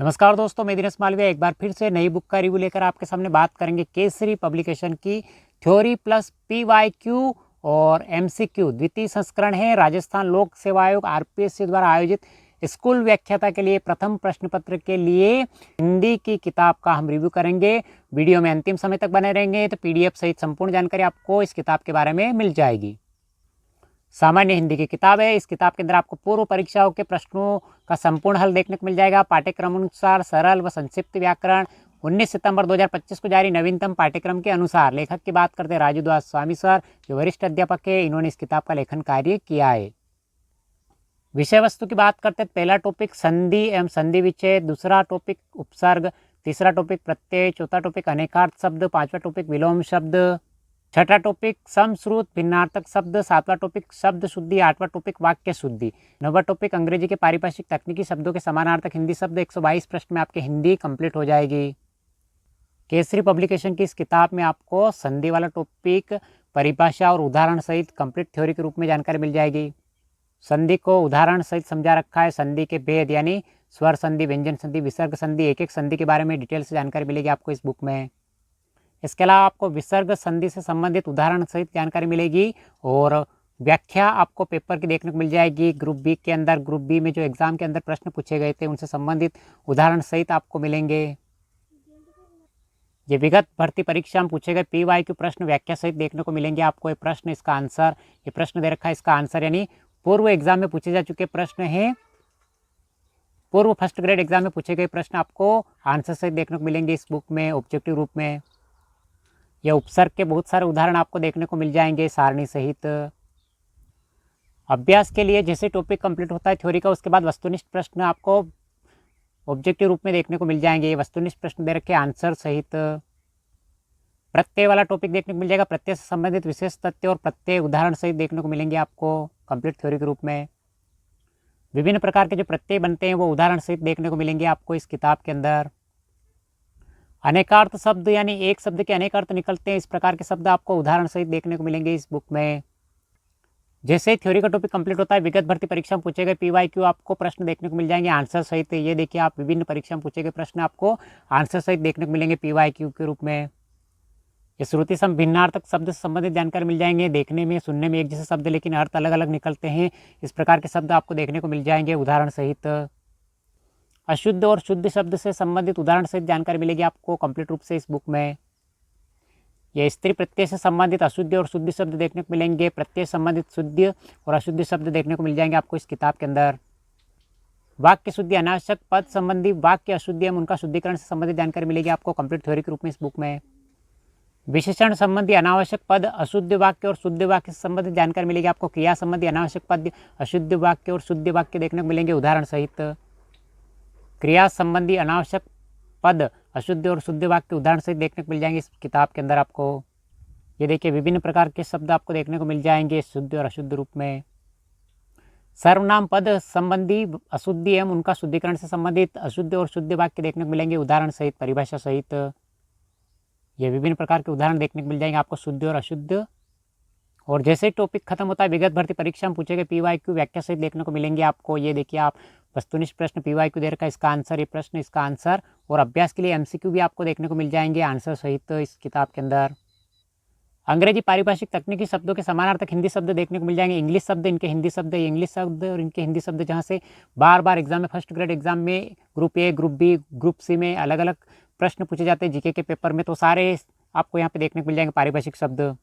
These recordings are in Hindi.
नमस्कार दोस्तों, मैं दिनेश मालवीय एक बार फिर से नई बुक का रिव्यू लेकर आपके सामने बात करेंगे। केसरी पब्लिकेशन की थ्योरी प्लस पीवाईक्यू और एमसीक्यू द्वितीय संस्करण है। राजस्थान लोक सेवा आयोग आरपीएससी द्वारा आयोजित स्कूल व्याख्याता के लिए प्रथम प्रश्न पत्र के लिए हिंदी की किताब का हम रिव्यू करेंगे। वीडियो में अंतिम समय तक बने रहेंगे तो पीडीएफ सहित संपूर्ण जानकारी आपको इस किताब के बारे में मिल जाएगी। सामान्य हिंदी की किताब है। इस किताब के अंदर आपको पूर्व परीक्षाओं के प्रश्नों का संपूर्ण हल देखने को मिल जाएगा। पाठ्यक्रम अनुसार सरल व संक्षिप्त व्याकरण 19 सितंबर 2025 को जारी नवीनतम पाठ्यक्रम के अनुसार। लेखक की बात करते हैं राजू दास स्वामी सर, जो वरिष्ठ अध्यापक है। इन्होंने इस किताब का लेखन कार्य किया है। विषय वस्तु की बात करते हैं। पहला टॉपिक संधि एवं संधि विच्छेद, दूसरा टॉपिक उपसर्ग, तीसरा टॉपिक प्रत्यय, चौथा टॉपिक अनेकार्थ शब्द, पांचवा टॉपिक विलोम शब्द, छठा टॉपिक समश्रुत भिन्नार्थक शब्द, सातवां टॉपिक शब्द शुद्धि, आठवां टॉपिक वाक्य शुद्धि, नौवां टॉपिक अंग्रेजी के पारिभाषिक तकनीकी शब्दों के समानार्थक हिंदी शब्द। 122 प्रश्न में आपकी हिंदी कंप्लीट हो जाएगी। केसरी पब्लिकेशन की इस किताब में आपको संधि वाला टॉपिक परिभाषा और उदाहरण सहित कंप्लीट थ्योरी के रूप में जानकारी मिल जाएगी। संधि को उदाहरण सहित समझा रखा है। संधि के भेद यानी स्वर संधि, व्यंजन संधि, विसर्ग संधि, एक एक संधि के बारे में डिटेल से जानकारी मिलेगी आपको इस बुक में। इसके अलावा आपको विसर्ग संधि से संबंधित उदाहरण सहित जानकारी मिलेगी और व्याख्या आपको पेपर की देखने को मिल जाएगी। ग्रुप बी के अंदर, ग्रुप बी में जो एग्जाम के अंदर प्रश्न पूछे गए थे उनसे संबंधित उदाहरण सहित आपको मिलेंगे। ये विगत भर्ती परीक्षा में पूछे गए पीवाईक्यू प्रश्न व्याख्या सहित देखने को मिलेंगे आपको। ये प्रश्न, इसका आंसर, ये प्रश्न दे रखा है, इसका आंसर यानी पूर्व एग्जाम में पूछे जा चुके प्रश्न हैं। पूर्व फर्स्ट ग्रेड एग्जाम में पूछे गए प्रश्न आपको आंसर सहित देखने को मिलेंगे इस बुक में ऑब्जेक्टिव रूप में। यह उपसर्ग के बहुत सारे उदाहरण आपको देखने को मिल जाएंगे सारणी सहित। अभ्यास के लिए जैसे टॉपिक कंप्लीट होता है थ्योरी का, उसके बाद वस्तुनिष्ठ प्रश्न आपको ऑब्जेक्टिव रूप में देखने को मिल जाएंगे। ये वस्तुनिष्ठ प्रश्न दे रखे आंसर सहित। प्रत्यय वाला टॉपिक देखने को मिल जाएगा। प्रत्यय से संबंधित विशेष तथ्य और प्रत्यय उदाहरण सहित देखने को मिलेंगे आपको कंप्लीट थ्योरी के रूप में। विभिन्न प्रकार के जो प्रत्यय बनते हैं वो उदाहरण सहित देखने को मिलेंगे आपको इस किताब के अंदर। अनेकार्थ शब्द यानी एक शब्द के अनेक अर्थ निकलते हैं, इस प्रकार के शब्द आपको उदाहरण सहित देखने को मिलेंगे इस बुक में। जैसे ही थ्योरी का टॉपिक कंप्लीट होता है, विगत भर्ती परीक्षा में पूछे गए पीवाईक्यू आपको प्रश्न देखने को मिल जाएंगे आंसर सहित। ये देखिए आप, विभिन्न परीक्षा में पूछे गए प्रश्न आपको आंसर सहित देखने को मिलेंगे पीवाईक्यू के रूप में। ये श्रुति सम भिन्नार्थक शब्द से संबंधित जानकारी मिल जाएंगे। देखने में, सुनने में एक जैसे शब्द लेकिन अर्थ अलग अलग निकलते हैं, इस प्रकार के शब्द आपको देखने को मिल जाएंगे उदाहरण सहित। अशुद्ध और शुद्ध शब्द से संबंधित उदाहरण सहित जानकारी मिलेगी आपको कंप्लीट रूप से इस बुक में। यह स्त्री प्रत्यय से संबंधित अशुद्ध और शुद्ध शब्द देखने को मिलेंगे। प्रत्यय संबंधित शुद्ध और अशुद्ध शब्द देखने को मिल जाएंगे आपको इस किताब के अंदर। वाक्य शुद्धि, अनावश्यक पद संबंधी वाक्य अशुद्धि एवं उनका शुद्धिकरण से संबंधित जानकारी मिलेगी आपको कंप्लीट थ्योरी के रूप में इस बुक में। विशेषण संबंधी अनावश्यक पद, अशुद्ध वाक्य और शुद्ध वाक्य से संबंधित जानकारी मिलेगी आपको। क्रिया संबंधी अनावश्यक पद, अशुद्ध वाक्य और शुद्ध वाक्य देखने को मिलेंगे उदाहरण सहित। क्रिया संबंधी अनावश्यक पद, अशुद्ध और शुद्ध वाक्य उदाहरण सहित देखने को मिल जाएंगे इस किताब के अंदर आपको। ये देखिए विभिन्न प्रकार के शब्द आपको देखने को मिल जाएंगे शुद्ध और अशुद्ध रूप में। सर्वनाम पद संबंधी अशुद्धि एवं उनका शुद्धिकरण से संबंधित अशुद्ध और शुद्ध वाक्य देखने को मिलेंगे उदाहरण सहित, परिभाषा सहित। ये विभिन्न प्रकार के उदाहरण देखने को मिल जाएंगे आपको शुद्ध और अशुद्ध। और जैसे टॉपिक खत्म होता है, विगत भर्ती परीक्षा में पूछे गए पीवाईक्यू व्याख्या सहित देखने को मिलेंगे आपको। ये देखिए आप, वस्तुनिष्ठ प्रश्न पीवाईक्यू दे रखा है, इसका आंसर, ये प्रश्न, इसका आंसर, और अभ्यास के लिए एमसीक्यू भी आपको देखने को मिल जाएंगे आंसर सहित इस किताब के अंदर। अंग्रेजी पारिभाषिक तकनीकी शब्दों के समानार्थक हिंदी शब्द देखने को मिल जाएंगे। इंग्लिश शब्द, इनके हिंदी शब्द, इंग्लिश शब्द और इनके हिंदी शब्द, जहाँ से बार बार एग्जाम में, फर्स्ट ग्रेड एग्जाम में, group A, group B, group C में अलग अलग प्रश्न पूछे जाते हैं जीके के पेपर में, तो सारे आपको यहाँ पे देखने को मिल जाएंगे पारिभाषिक शब्द।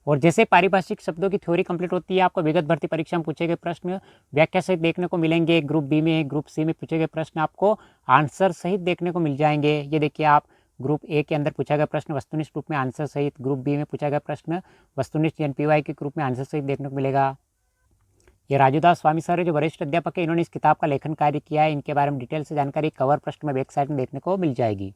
और जैसे पारिभाषिक शब्दों की थ्योरी कंप्लीट होती है, आपको विगत भर्ती परीक्षा में पूछे गए प्रश्न व्याख्या सहित देखने को मिलेंगे। ग्रुप बी में, ग्रुप सी में पूछे गए प्रश्न आपको आंसर सहित देखने को मिल जाएंगे। ये देखिए आप, ग्रुप ए के अंदर पूछा गया प्रश्न वस्तुनिष्ठ रूप में आंसर सहित, ग्रुप बी में पूछा गया प्रश्न वस्तुनिष्ठ यानी पीवाई के रूप में आंसर सहित देखने को मिलेगा। ये राजू दास स्वामी सर है, जो वरिष्ठ अध्यापक है, इन्होंने इस किताब का लेखन कार्य किया है। इनके बारे में डिटेल से जानकारी कवर पृष्ठ में बैक साइड में देखने को मिल जाएगी।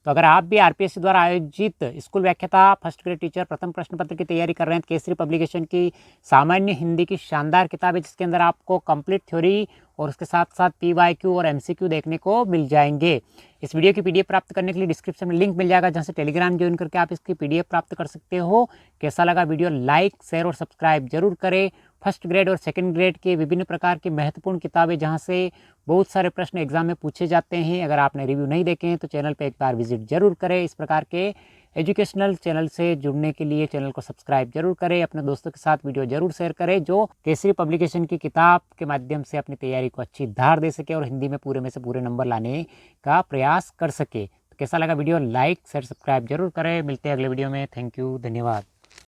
तो अगर आप भी आरपीएससी द्वारा आयोजित स्कूल व्याख्याता फर्स्ट ग्रेड टीचर प्रथम प्रश्न पत्र की तैयारी कर रहे हैं, तो केसरी पब्लिकेशन की सामान्य हिंदी की शानदार किताब है, जिसके अंदर आपको कंप्लीट थ्योरी और उसके साथ साथ पीवाईक्यू और एमसीक्यू देखने को मिल जाएंगे। इस वीडियो की पीडीएफ प्राप्त करने के लिए डिस्क्रिप्शन में लिंक मिल जाएगा, जहां से टेलीग्राम ज्वाइन करके आप इसकी पीडीएफ प्राप्त कर सकते हो। कैसा लगा वीडियो, लाइक, शेयर और सब्सक्राइब जरूर करें फर्स्ट ग्रेड और सेकंड ग्रेड के विभिन्न प्रकार की महत्वपूर्ण किताबें जहां से बहुत सारे प्रश्न एग्जाम में पूछे जाते हैं। अगर आपने रिव्यू नहीं देखे हैं तो चैनल पे एक बार विजिट जरूर करें। इस प्रकार के एजुकेशनल चैनल से जुड़ने के लिए चैनल को सब्सक्राइब जरूर करें। अपने दोस्तों के साथ वीडियो जरूर शेयर करें जो केसरी पब्लिकेशन की किताब के माध्यम से अपनी तैयारी को अच्छी धार दे सके और हिंदी में पूरे में से पूरे नंबर लाने का प्रयास कर सके। तो कैसा लगा वीडियो? लाइक शेयर सब्सक्राइब जरूर करें। मिलते हैं अगले वीडियो में। थैंक यू, धन्यवाद।